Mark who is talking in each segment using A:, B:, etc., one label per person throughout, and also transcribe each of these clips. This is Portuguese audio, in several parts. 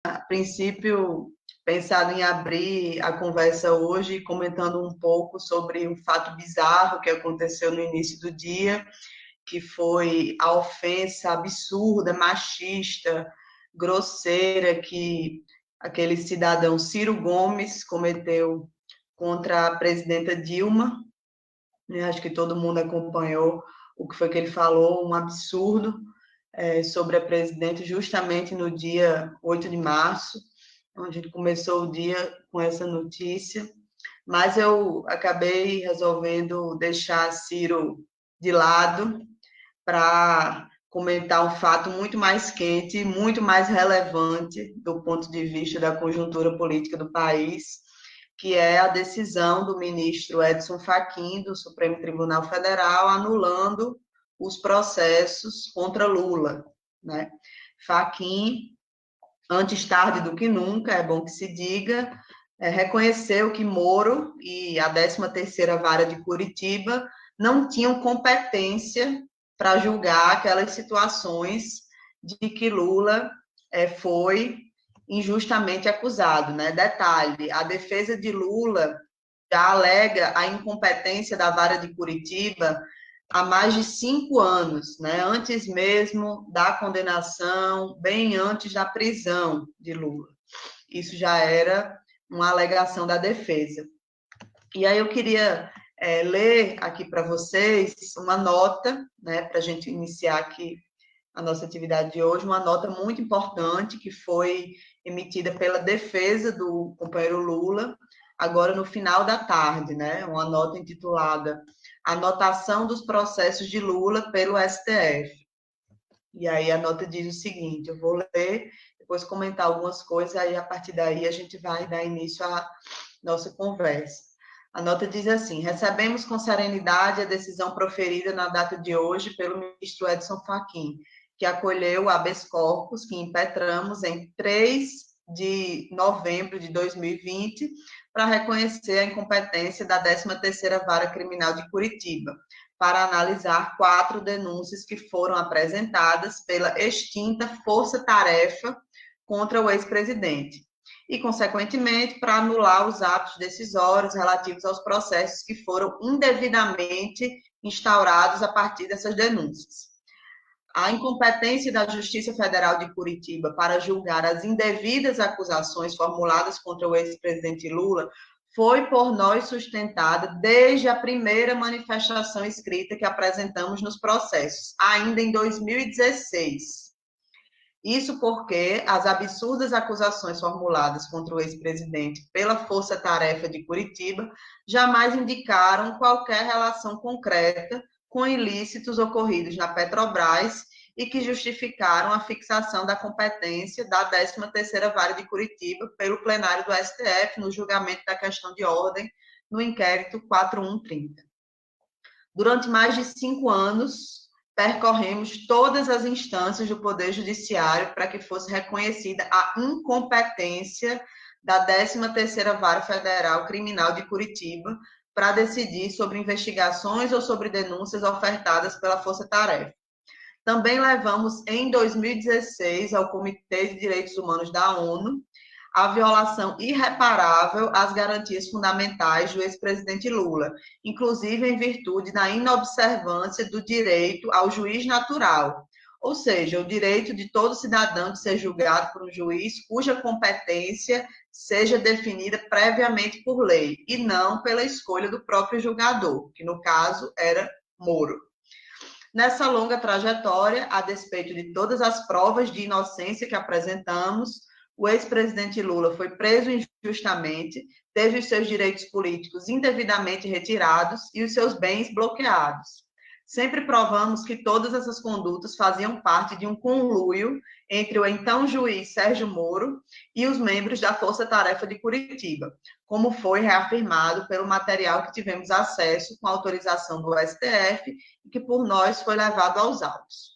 A: a princípio, pensado em abrir a conversa hoje comentando um pouco sobre um fato bizarro que aconteceu no início do dia, que foi a ofensa absurda, machista, grosseira que aquele cidadão Ciro Gomes cometeu contra a presidenta Dilma, né? Acho que todo mundo acompanhou o que foi que ele falou, um absurdo, sobre a presidente, justamente no dia 8 de março, onde a gente começou o dia com essa notícia, mas eu acabei resolvendo deixar Ciro de lado para comentar um fato muito mais quente, muito mais relevante do ponto de vista da conjuntura política do país, que é a decisão do ministro Edson Fachin, do Supremo Tribunal Federal, anulando os processos contra Lula, né? Fachin, antes tarde do que nunca, é bom que se diga, reconheceu que Moro e a 13ª Vara de Curitiba não tinham competência para julgar aquelas situações de que Lula foi injustamente acusado, né? Detalhe, a defesa de Lula já alega a incompetência da Vara de Curitiba há mais de 5 anos, né? Antes mesmo da condenação, bem antes da prisão de Lula. Isso já era uma alegação da defesa. E aí eu queria ler aqui para vocês uma nota, né, para a gente iniciar aqui a nossa atividade de hoje, uma nota muito importante que foi emitida pela defesa do companheiro Lula, agora no final da tarde, né, uma nota intitulada Anotação dos processos de Lula pelo STF. E aí a nota diz o seguinte, eu vou ler, depois comentar algumas coisas, aí a partir daí a gente vai dar início à nossa conversa. A nota diz assim: recebemos com serenidade a decisão proferida na data de hoje pelo ministro Edson Fachin, que acolheu o habeas corpus que impetramos em 3 de novembro de 2020 para reconhecer a incompetência da 13ª Vara Criminal de Curitiba, para analisar 4 denúncias que foram apresentadas pela extinta Força Tarefa contra o ex-presidente e, consequentemente, para anular os atos decisórios relativos aos processos que foram indevidamente instaurados a partir dessas denúncias. A incompetência da Justiça Federal de Curitiba para julgar as indevidas acusações formuladas contra o ex-presidente Lula foi por nós sustentada desde a primeira manifestação escrita que apresentamos nos processos, ainda em 2016. Isso porque as absurdas acusações formuladas contra o ex-presidente pela Força Tarefa de Curitiba jamais indicaram qualquer relação concreta com ilícitos ocorridos na Petrobras e que justificaram a fixação da competência da 13ª Vara de Curitiba pelo plenário do STF no julgamento da questão de ordem no inquérito 4130. Durante mais de 5 anos, percorremos todas as instâncias do Poder Judiciário para que fosse reconhecida a incompetência da 13ª Vara Federal Criminal de Curitiba para decidir sobre investigações ou sobre denúncias ofertadas pela Força Tarefa. Também levamos, em 2016, ao Comitê de Direitos Humanos da ONU, a violação irreparável às garantias fundamentais do ex-presidente Lula, inclusive em virtude da inobservância do direito ao juiz natural, ou seja, o direito de todo cidadão de ser julgado por um juiz cuja competência seja definida previamente por lei, e não pela escolha do próprio julgador, que no caso era Moro. Nessa longa trajetória, a despeito de todas as provas de inocência que apresentamos, o ex-presidente Lula foi preso injustamente, teve os seus direitos políticos indevidamente retirados e os seus bens bloqueados. Sempre provamos que todas essas condutas faziam parte de um conluio entre o então juiz Sérgio Moro e os membros da Força Tarefa de Curitiba, como foi reafirmado pelo material que tivemos acesso com autorização do STF e que por nós foi levado aos autos.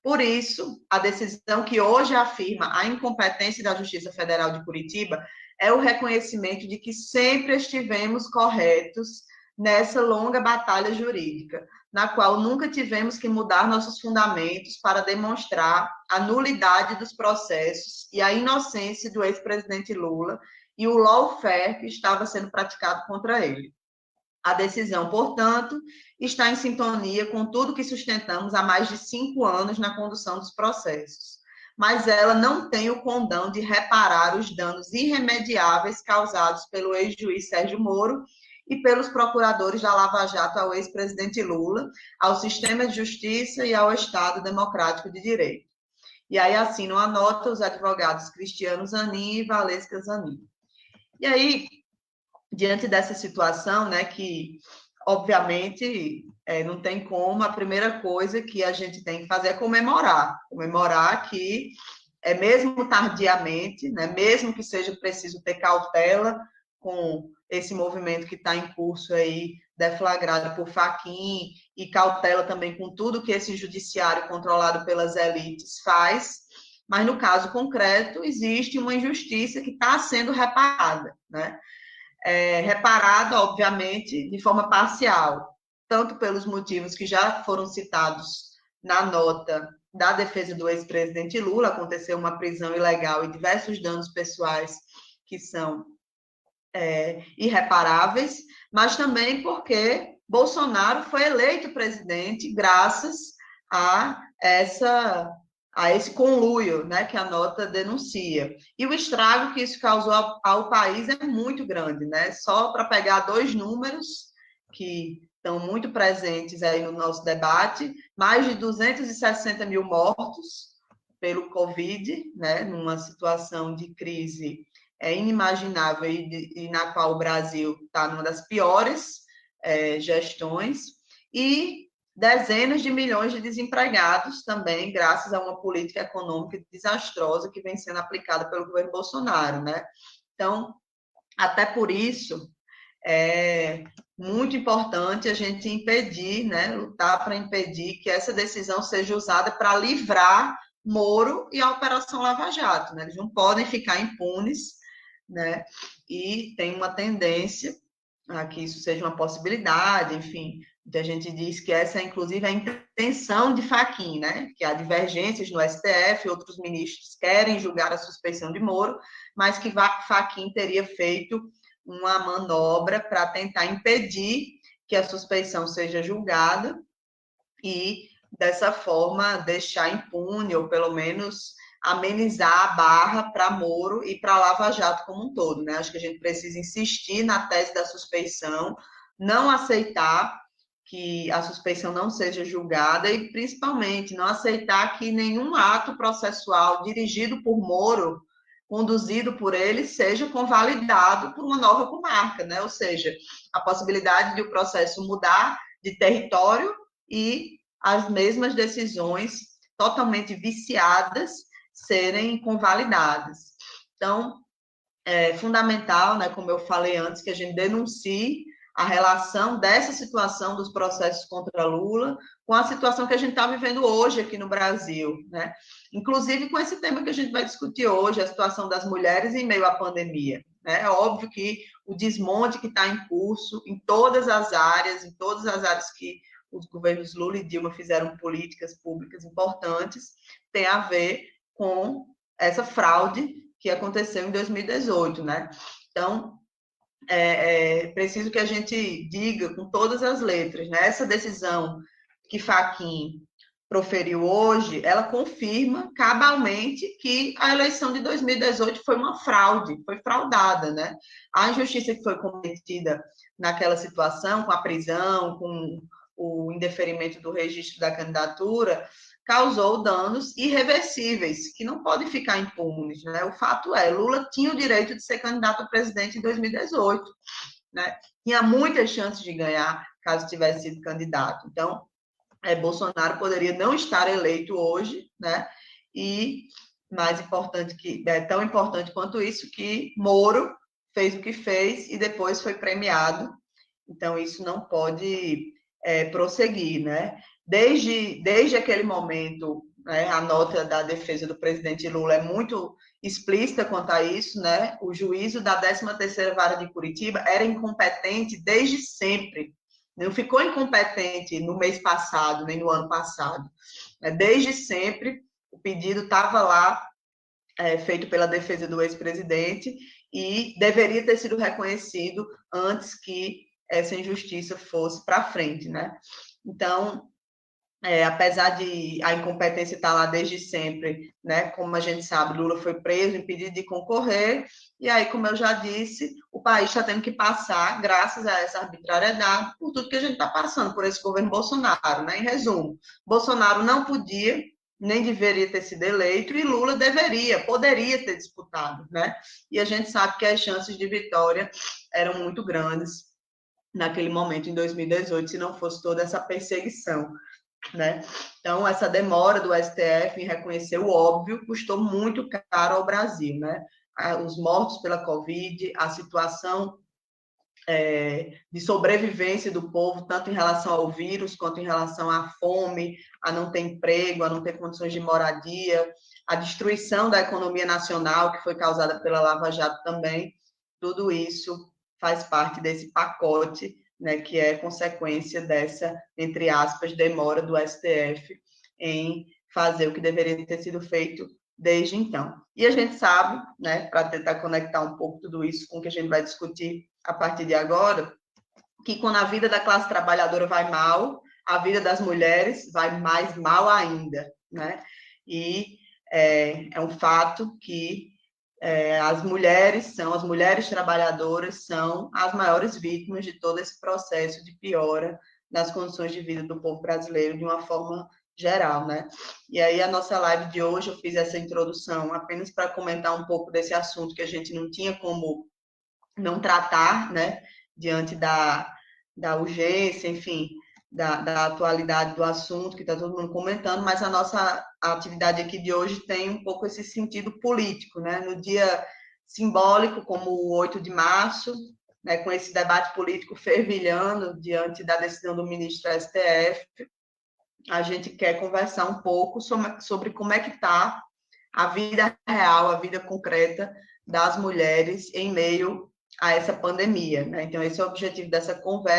A: Por isso, a decisão que hoje afirma a incompetência da Justiça Federal de Curitiba é o reconhecimento de que sempre estivemos corretos nessa longa batalha jurídica, na qual nunca tivemos que mudar nossos fundamentos para demonstrar a nulidade dos processos e a inocência do ex-presidente Lula e o lawfare que estava sendo praticado contra ele. A decisão, portanto, está em sintonia com tudo que sustentamos há mais de 5 anos na condução dos processos, mas ela não tem o condão de reparar os danos irremediáveis causados pelo ex-juiz Sérgio Moro e pelos procuradores da Lava Jato ao ex-presidente Lula, ao sistema de justiça e ao Estado Democrático de Direito. E aí assinam a nota os advogados Cristiano Zanin e Valesca Zanin. E aí, diante dessa situação, né, que obviamente não tem como, a primeira coisa que a gente tem que fazer é comemorar que, mesmo tardiamente, né, mesmo que seja preciso ter cautela com esse movimento que está em curso aí, deflagrado por Fachin, e cautela também com tudo que esse judiciário controlado pelas elites faz, mas no caso concreto existe uma injustiça que está sendo reparada, né? Reparada, obviamente, de forma parcial, tanto pelos motivos que já foram citados na nota da defesa do ex-presidente Lula, aconteceu uma prisão ilegal e diversos danos pessoais que são irreparáveis, mas também porque Bolsonaro foi eleito presidente graças a esse conluio, né, que a nota denuncia. E o estrago que isso causou ao país é muito grande, né? Só para pegar 2 números que estão muito presentes aí no nosso debate, mais de 260 mil mortos pelo Covid, né, numa situação de crise inimaginável e na qual o Brasil está numa das piores gestões, e dezenas de milhões de desempregados também, graças a uma política econômica desastrosa que vem sendo aplicada pelo governo Bolsonaro, né? Então, até por isso, é muito importante a gente impedir, né, lutar para impedir que essa decisão seja usada para livrar Moro e a Operação Lava Jato, né? Eles não podem ficar impunes, né? E tem uma tendência a que isso seja uma possibilidade, enfim, a gente diz que essa é, inclusive, a intenção de Fachin, né? Que há divergências no STF, outros ministros querem julgar a suspeição de Moro, mas que Fachin teria feito uma manobra para tentar impedir que a suspeição seja julgada e, dessa forma, deixar impune, ou pelo menos amenizar a barra para Moro e para Lava Jato como um todo, né? Acho que a gente precisa insistir na tese da suspeição, não aceitar que a suspeição não seja julgada e, principalmente, não aceitar que nenhum ato processual dirigido por Moro, conduzido por ele, seja convalidado por uma nova comarca, né? Ou seja, a possibilidade de o processo mudar de território e as mesmas decisões totalmente viciadas serem convalidadas. Então, é fundamental, né, como eu falei antes, que a gente denuncie a relação dessa situação dos processos contra Lula com a situação que a gente está vivendo hoje aqui no Brasil, né? Inclusive com esse tema que a gente vai discutir hoje, a situação das mulheres em meio à pandemia, né? É óbvio que o desmonte que está em curso em todas as áreas que os governos Lula e Dilma fizeram políticas públicas importantes, tem a ver com essa fraude que aconteceu em 2018, né? Então, preciso que a gente diga com todas as letras, né? Essa decisão que Fachin proferiu hoje, ela confirma cabalmente que a eleição de 2018 foi uma fraude, foi fraudada, né? A injustiça que foi cometida naquela situação, com a prisão, com o indeferimento do registro da candidatura, causou danos irreversíveis, que não podem ficar impunes, né? O fato é, Lula tinha o direito de ser candidato a presidente em 2018, né? Tinha muitas chances de ganhar caso tivesse sido candidato. Então, Bolsonaro poderia não estar eleito hoje, né? E mais importante que tão importante quanto isso, que Moro fez o que fez e depois foi premiado. Então, isso não pode prosseguir, né? Desde aquele momento, né, a nota da defesa do presidente Lula é muito explícita quanto a isso, né? O juízo da 13ª Vara de Curitiba era incompetente desde sempre, não ficou incompetente no mês passado, nem no ano passado. Desde sempre, o pedido estava lá, feito pela defesa do ex-presidente, e deveria ter sido reconhecido antes que essa injustiça fosse para frente, né? Então, apesar de a incompetência estar lá desde sempre, né? Como a gente sabe, Lula foi preso, impedido de concorrer, e aí, como eu já disse, o país está tendo que passar, graças a essa arbitrariedade, por tudo que a gente está passando, por esse governo Bolsonaro, né? Em resumo, Bolsonaro não podia, nem deveria ter sido eleito, e Lula poderia ter disputado, né? E a gente sabe que as chances de vitória eram muito grandes naquele momento, em 2018, se não fosse toda essa perseguição, né? Então, essa demora do STF em reconhecer o óbvio custou muito caro ao Brasil, né? Os mortos pela Covid, a situação de sobrevivência do povo, tanto em relação ao vírus, quanto em relação à fome, a não ter emprego, a não ter condições de moradia, a destruição da economia nacional, que foi causada pela Lava Jato também, tudo isso faz parte desse pacote, né, que é consequência dessa, entre aspas, demora do STF em fazer o que deveria ter sido feito desde então. E a gente sabe, né, para tentar conectar um pouco tudo isso com o que a gente vai discutir a partir de agora, que quando a vida da classe trabalhadora vai mal, a vida das mulheres vai mais mal ainda, né? E é um fato que as mulheres trabalhadoras são as maiores vítimas de todo esse processo de piora das condições de vida do povo brasileiro de uma forma geral, né? E aí a nossa live de hoje eu fiz essa introdução apenas para comentar um pouco desse assunto que a gente não tinha como não tratar, né, diante da urgência, enfim, da atualidade do assunto, que está todo mundo comentando, mas a nossa atividade aqui de hoje tem um pouco esse sentido político, né? No dia simbólico, como o 8 de março, né, com esse debate político fervilhando diante da decisão do ministro do STF, a gente quer conversar um pouco sobre como é que está a vida real, a vida concreta das mulheres em meio a essa pandemia, né? Então, esse é o objetivo dessa conversa.